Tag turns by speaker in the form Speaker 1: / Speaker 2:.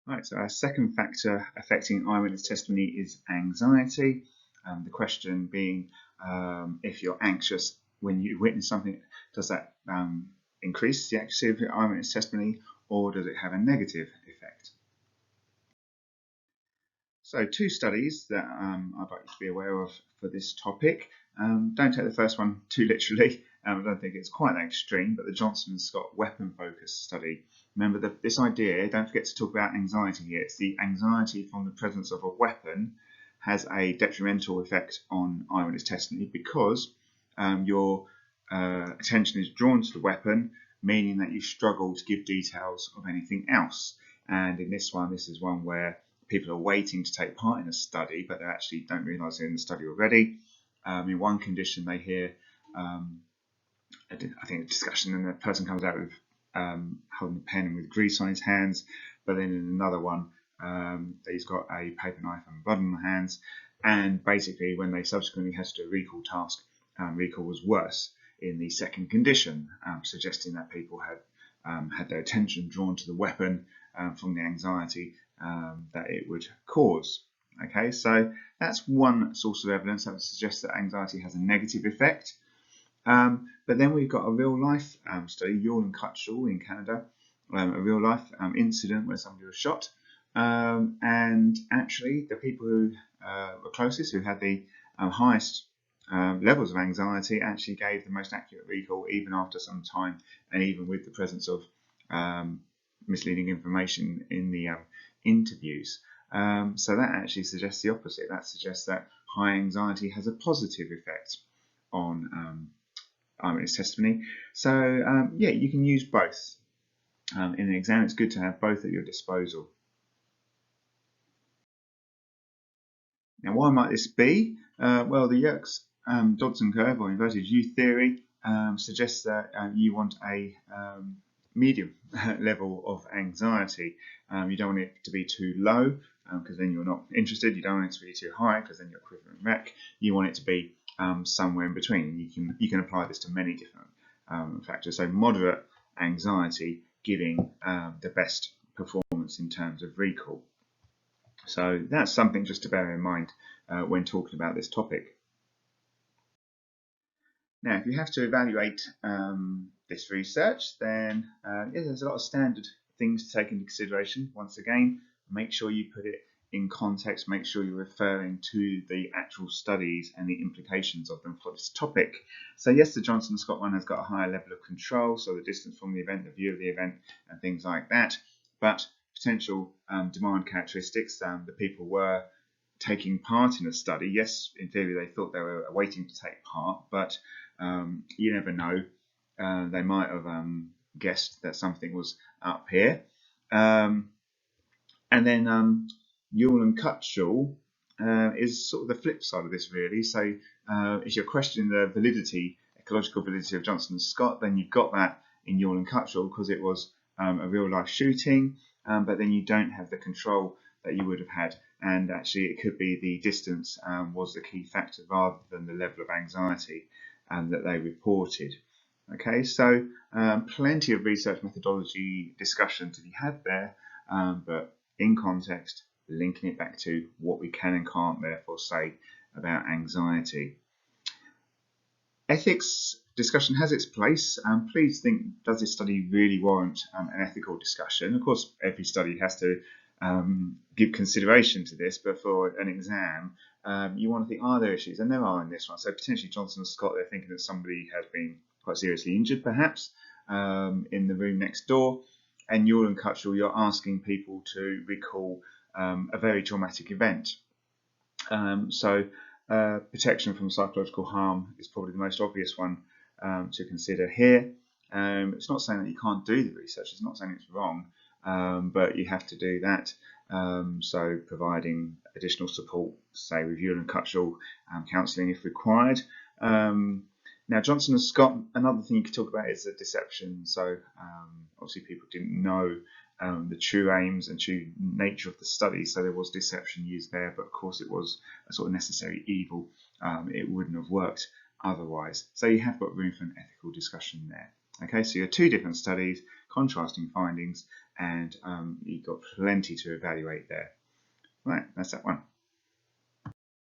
Speaker 1: Right, so our second factor affecting eyewitness testimony is anxiety. The question being, if you're anxious when you witness something, does that increase the accuracy of your eyewitness testimony, or does it have a negative effect? So, two studies that I'd like you to be aware of for this topic. Don't take the first one too literally. I don't think it's quite that extreme, but the Johnson and Scott weapon-focused study. Remember that this idea, don't forget to talk about anxiety here. It's the anxiety from the presence of a weapon has a detrimental effect on eyewitness testimony because your attention is drawn to the weapon, meaning that you struggle to give details of anything else. And in this one, this is one where people are waiting to take part in a study, but they actually don't realise they're in the study already. In one condition, they hear, I think, a discussion, and the person comes out with holding a pen with grease on his hands. But then in another one, he's got a paper knife and blood on the hands. And basically, when they subsequently had to do a recall task, recall was worse in the second condition, suggesting that people had their attention drawn to the weapon from the anxiety that it would cause. Okay, so that's one source of evidence that would suggest that anxiety has a negative effect. But then we've got a real life study, Yuille and Cutshall in Canada, a real life incident where somebody was shot. And actually, the people who were closest, who had the highest levels of anxiety, actually gave the most accurate recall even after some time, and even with the presence of misleading information in the interviews. So that actually suggests the opposite. That suggests that high anxiety has a positive effect on eyewitness testimony. So yeah, you can use both. In an exam, it's good to have both at your disposal. Now, why might this be? Well, the Yerkes-Dodson curve, or inverted U theory, suggests that you want a medium level of anxiety. You don't want it to be too low, because then you're not interested. You don't want it to be too high, because then you're quivering wreck. You want it to be somewhere in between. You can apply this to many different factors. So moderate anxiety giving the best performance in terms of recall. So that's something just to bear in mind when talking about this topic. Now, if you have to evaluate this research, then there's a lot of standard things to take into consideration. Once again, make sure you put it in context, make sure you're referring to the actual studies and the implications of them for this topic. So yes, the Johnson and Scott one has got a higher level of control, so the distance from the event, the view of the event, and things like that. But potential demand characteristics, the people were taking part in a study. Yes, in theory they thought they were waiting to take part, but you never know. They might have guessed that something was up here. And then Yuille and Cutshall is sort of the flip side of this, really. So if you're questioning the validity, ecological validity of Johnson and Scott, then you've got that in Yuille and Cutshall because it was a real life shooting, but then you don't have the control that you would have had. And actually, it could be the distance was the key factor rather than the level of anxiety that they reported. Okay, so plenty of research methodology discussion to be had there, but in context, linking it back to what we can and can't therefore say about anxiety. Ethics discussion has its place. Please think, does this study really warrant an ethical discussion? Of course, every study has to give consideration to this, but for an exam, you want to think, are there issues? And there are in this one. So potentially Johnson and Scott, they're thinking that somebody has been quite seriously injured, perhaps, in the room next door. And Yuille and Cutshall, you're asking people to recall a very traumatic event. So protection from psychological harm is probably the most obvious one to consider here. It's not saying that you can't do the research. It's not saying it's wrong. But you have to do that. So providing additional support, say with Yuille and Cutshall, counselling if required. Now, Johnson and Scott, another thing you could talk about is the deception. So obviously people didn't know the true aims and true nature of the study, so there was deception used there, but of course it was a sort of necessary evil. It wouldn't have worked otherwise. So you have got room for an ethical discussion there. Okay, so you have two different studies, contrasting findings, and you've got plenty to evaluate there. Right, that's that one.